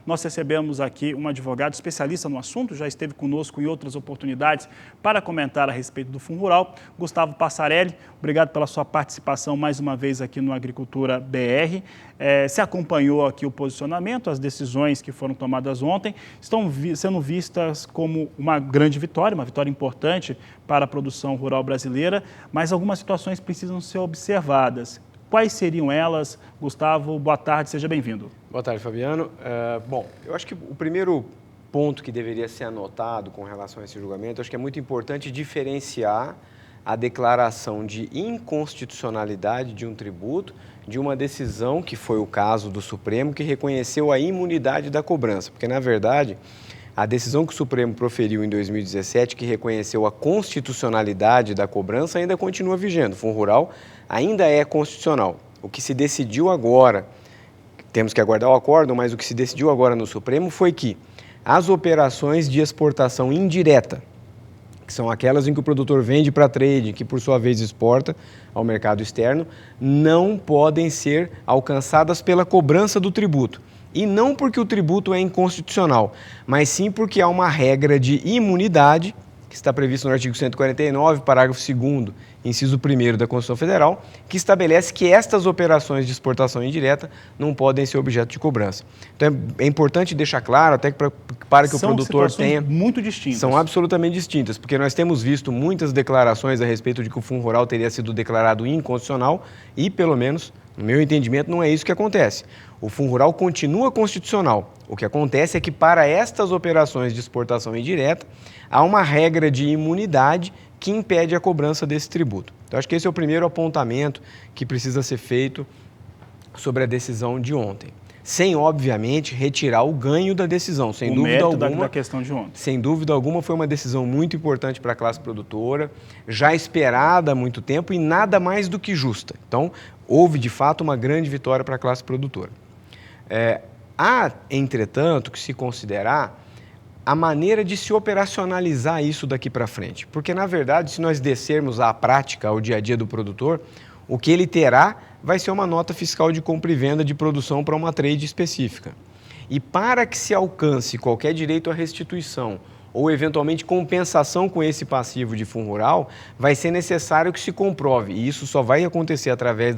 nós recebemos aqui um advogado especialista no assunto, já esteve conosco em outras oportunidades para comentar a respeito do Fundo Rural, Gustavo Passarelli. Obrigado pela sua participação mais uma vez aqui no Agricultura BR. Se acompanhou aqui o posicionamento, as decisões que foram tomadas ontem estão sendo vistas como uma grande vitória, uma vitória importante para a produção rural brasileira, mas algumas situações precisam ser observadas. Quais seriam elas? Gustavo, boa tarde, seja bem-vindo. Boa tarde, Fabiano. Bom, eu acho que o primeiro ponto que deveria ser anotado com relação a esse julgamento, eu acho que é muito importante diferenciar a declaração de inconstitucionalidade de um tributo de uma decisão, que foi o caso do Supremo, que reconheceu a imunidade da cobrança, porque, na verdade, a decisão que o Supremo proferiu em 2017, que reconheceu a constitucionalidade da cobrança, ainda continua vigente. O Fundo Rural ainda é constitucional. O que se decidiu agora, temos que aguardar o acórdão, mas o que se decidiu agora no Supremo foi que as operações de exportação indireta, que são aquelas em que o produtor vende para trade, que por sua vez exporta ao mercado externo, não podem ser alcançadas pela cobrança do tributo. E não porque o tributo é inconstitucional, mas sim porque há uma regra de imunidade, que está prevista no artigo 149, parágrafo 2º, inciso 1º da Constituição Federal, que estabelece que estas operações de exportação indireta não podem ser objeto de cobrança. Então é importante deixar claro, até para que o produtor tenha... São muito distintas. São absolutamente distintas, porque nós temos visto muitas declarações a respeito de que o Fundo Rural teria sido declarado inconstitucional e, pelo menos, no meu entendimento, não é isso que acontece. O Fundo Rural continua constitucional. O que acontece é que, para estas operações de exportação indireta, há uma regra de imunidade que impede a cobrança desse tributo. Então, acho que esse é o primeiro apontamento que precisa ser feito sobre a decisão de ontem. Sem, obviamente, retirar o ganho da decisão, sem dúvida alguma. Da questão de ontem. Sem dúvida alguma, foi uma decisão muito importante para a classe produtora, já esperada há muito tempo e nada mais do que justa. Então, houve, de fato, uma grande vitória para a classe produtora. Há, entretanto, que se considerar a maneira de se operacionalizar isso daqui para frente. Porque, na verdade, se nós descermos à prática, ao dia a dia do produtor, o que ele terá vai ser uma nota fiscal de compra e venda de produção para uma trade específica. E para que se alcance qualquer direito à restituição ou, eventualmente, compensação com esse passivo de Fundo Rural, vai ser necessário que se comprove, e isso só vai acontecer através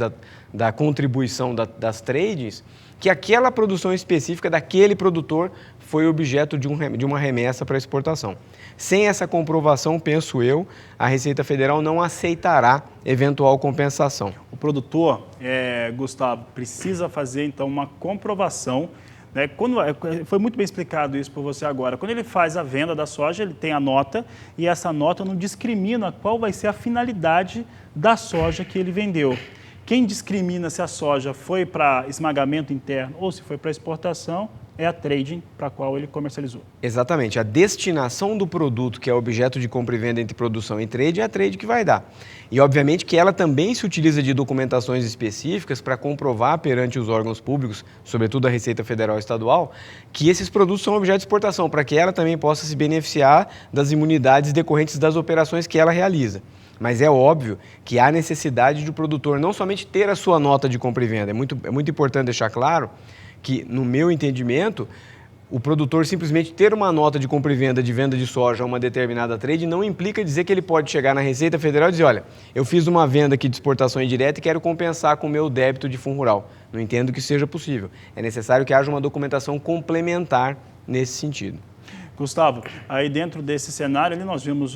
da contribuição das trades, que aquela produção específica daquele produtor foi objeto de uma remessa para exportação. Sem essa comprovação, penso eu, a Receita Federal não aceitará eventual compensação. O produtor, Gustavo, precisa fazer, então, uma comprovação, né? Foi muito bem explicado isso por você agora. Quando ele faz a venda da soja, ele tem a nota e essa nota não discrimina qual vai ser a finalidade da soja que ele vendeu. Quem discrimina se a soja foi para esmagamento interno ou se foi para exportação é a trading para a qual ele comercializou. Exatamente. A destinação do produto, que é objeto de compra e venda entre produção e trade, é a trade que vai dar. E, obviamente, que ela também se utiliza de documentações específicas para comprovar perante os órgãos públicos, sobretudo a Receita Federal e Estadual, que esses produtos são objeto de exportação, para que ela também possa se beneficiar das imunidades decorrentes das operações que ela realiza. Mas é óbvio que há necessidade de o produtor não somente ter a sua nota de compra e venda. É muito importante deixar claro que, no meu entendimento, o produtor simplesmente ter uma nota de compra e venda de soja a uma determinada trade não implica dizer que ele pode chegar na Receita Federal e dizer, olha, eu fiz uma venda aqui de exportação indireta e quero compensar com o meu débito de Fundo Rural. Não entendo que isso seja possível. É necessário que haja uma documentação complementar nesse sentido. Gustavo, aí dentro desse cenário, ali nós vimos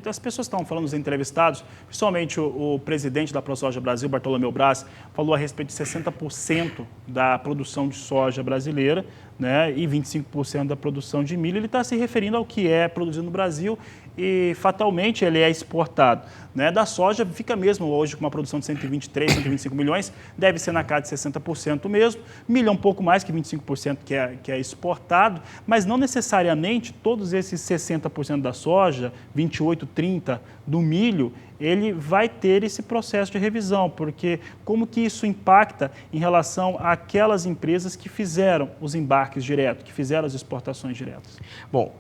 as pessoas estavam falando, os entrevistados, principalmente o presidente da ProSoja Brasil, Bartolomeu Braz, falou a respeito de 60% da produção de soja brasileira, né, e 25% da produção de milho. Ele está se referindo ao que é produzido no Brasil e, fatalmente, ele é exportado. Né? Da soja, fica mesmo hoje com uma produção de 123, 125 milhões, deve ser na casa de 60% mesmo. Milho é um pouco mais que 25% que é exportado, mas não necessariamente todos esses 60% da soja, 28, 30% do milho, ele vai ter esse processo de revisão, porque como que isso impacta em relação àquelas empresas que fizeram os embarques diretos, que fizeram as exportações diretas? Bom,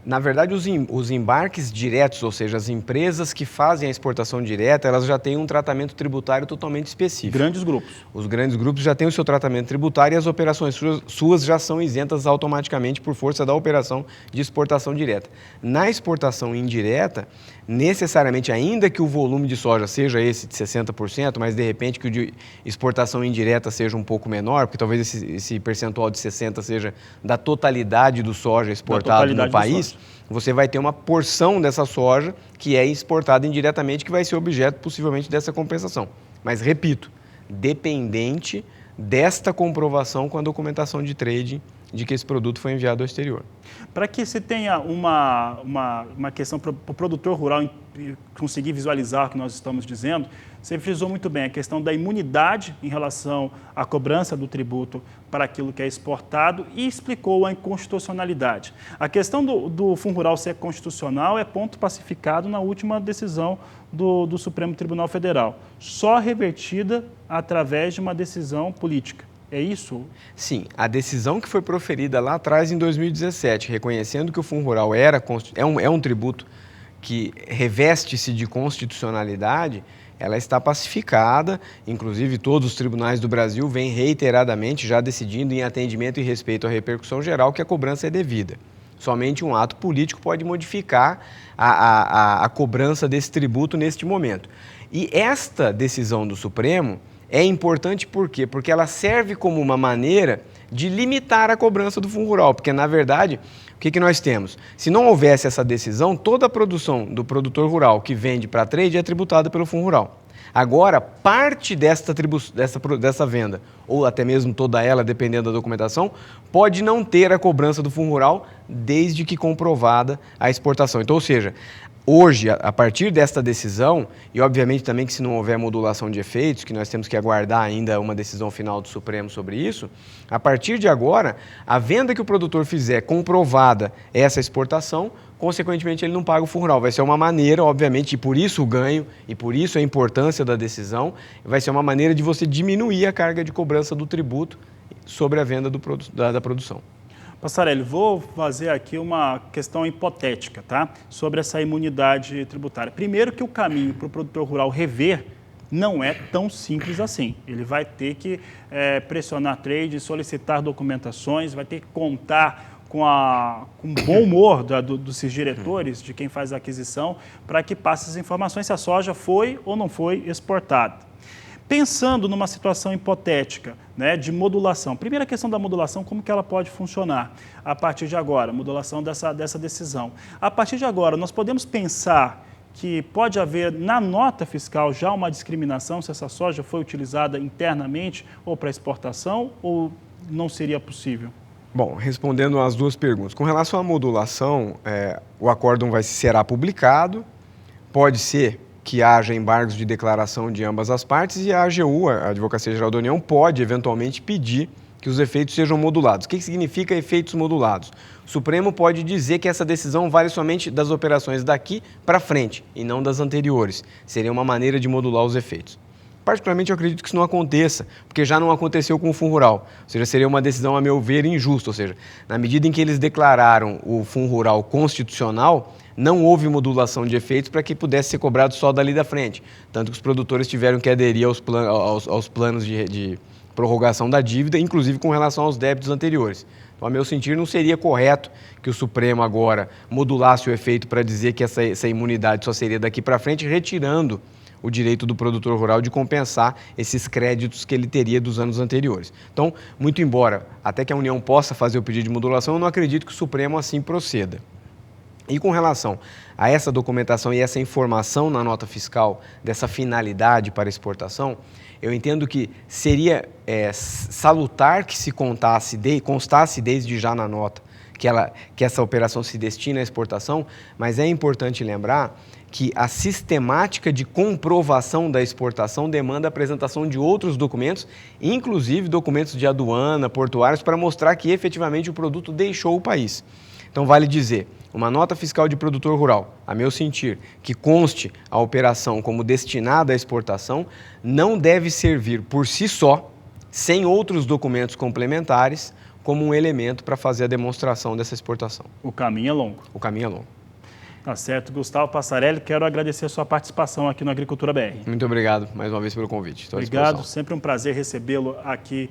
na verdade os embarques diretos, ou seja, as empresas que fazem a exportação direta, elas já têm um tratamento tributário totalmente específico. Grandes grupos. Os grandes grupos já têm o seu tratamento tributário e as operações suas já são isentas automaticamente por força da operação de exportação direta. Na exportação indireta, necessariamente, ainda que o volume de soja seja esse de 60%, mas de repente que o de exportação indireta seja um pouco menor, porque talvez esse percentual de 60% seja da totalidade do soja exportado no país, você vai ter uma porção dessa soja que é exportada indiretamente, que vai ser objeto possivelmente dessa compensação. Mas, repito, dependente desta comprovação com a documentação de trade de que esse produto foi enviado ao exterior. Para que se tenha uma questão para o produtor rural conseguir visualizar o que nós estamos dizendo, você frisou muito bem a questão da imunidade em relação à cobrança do tributo para aquilo que é exportado e explicou a inconstitucionalidade. A questão do Fundo Rural ser constitucional é ponto pacificado na última decisão do Supremo Tribunal Federal, só revertida através de uma decisão política. É isso? Sim, a decisão que foi proferida lá atrás, em 2017, reconhecendo que o Fundo Rural é um tributo que reveste-se de constitucionalidade, ela está pacificada, inclusive todos os tribunais do Brasil vêm reiteradamente já decidindo em atendimento e respeito à repercussão geral que a cobrança é devida. Somente um ato político pode modificar a cobrança desse tributo neste momento. E esta decisão do Supremo é importante por quê? Porque ela serve como uma maneira de limitar a cobrança do Fundo Rural, porque, na verdade, o que nós temos? Se não houvesse essa decisão, toda a produção do produtor rural que vende para trade é tributada pelo Fundo Rural. Agora, parte dessa venda, ou até mesmo toda ela, dependendo da documentação, pode não ter a cobrança do Fundo Rural desde que comprovada a exportação. Então, ou seja, hoje, a partir desta decisão, e obviamente também que se não houver modulação de efeitos, que nós temos que aguardar ainda uma decisão final do Supremo sobre isso, a partir de agora, a venda que o produtor fizer comprovada essa exportação, consequentemente ele não paga o Fundo Rural. Vai ser uma maneira, obviamente, e por isso o ganho, e por isso a importância da decisão, vai ser uma maneira de você diminuir a carga de cobrança do tributo sobre a venda da produção. Passarelli, vou fazer aqui uma questão hipotética, tá? Sobre essa imunidade tributária. Primeiro que o caminho para o produtor rural rever não é tão simples assim. Ele vai ter que pressionar trade, solicitar documentações, vai ter que contar com o bom humor dos diretores, de quem faz a aquisição, para que passe as informações se a soja foi ou não foi exportada. Pensando numa situação hipotética, né, de modulação. Primeira questão da modulação, como que ela pode funcionar a partir de agora, modulação dessa decisão. A partir de agora, nós podemos pensar que pode haver na nota fiscal já uma discriminação se essa soja foi utilizada internamente ou para exportação, ou não seria possível? Bom, respondendo às duas perguntas. Com relação à modulação, o acórdão será publicado, pode ser que haja embargos de declaração de ambas as partes e a AGU, a Advocacia Geral da União, pode eventualmente pedir que os efeitos sejam modulados. O que significa efeitos modulados? O Supremo pode dizer que essa decisão vale somente das operações daqui para frente e não das anteriores. Seria uma maneira de modular os efeitos. Particularmente, eu acredito que isso não aconteça, porque já não aconteceu com o Fundo Rural. Ou seja, seria uma decisão, a meu ver, injusta. Ou seja, na medida em que eles declararam o Fundo Rural constitucional, não houve modulação de efeitos para que pudesse ser cobrado só dali da frente. Tanto que os produtores tiveram que aderir aos planos de prorrogação da dívida, inclusive com relação aos débitos anteriores. Então, a meu sentir, não seria correto que o Supremo agora modulasse o efeito para dizer que essa imunidade só seria daqui para frente, retirando o direito do produtor rural de compensar esses créditos que ele teria dos anos anteriores. Então, muito embora até que a União possa fazer o pedido de modulação, eu não acredito que o Supremo assim proceda. E com relação a essa documentação e essa informação na nota fiscal dessa finalidade para exportação, eu entendo que seria salutar que se constasse desde já na nota que essa operação se destina à exportação, mas é importante lembrar que a sistemática de comprovação da exportação demanda a apresentação de outros documentos, inclusive documentos de aduana, portuários, para mostrar que efetivamente o produto deixou o país. Então, vale dizer, uma nota fiscal de produtor rural, a meu sentir, que conste a operação como destinada à exportação, não deve servir por si só, sem outros documentos complementares, como um elemento para fazer a demonstração dessa exportação. O caminho é longo. O caminho é longo. Tá certo. Gustavo Passarelli, quero agradecer a sua participação aqui no Agricultura BR. Muito obrigado mais uma vez pelo convite. Estou à Obrigado, disposição. sempre um prazer recebê-lo aqui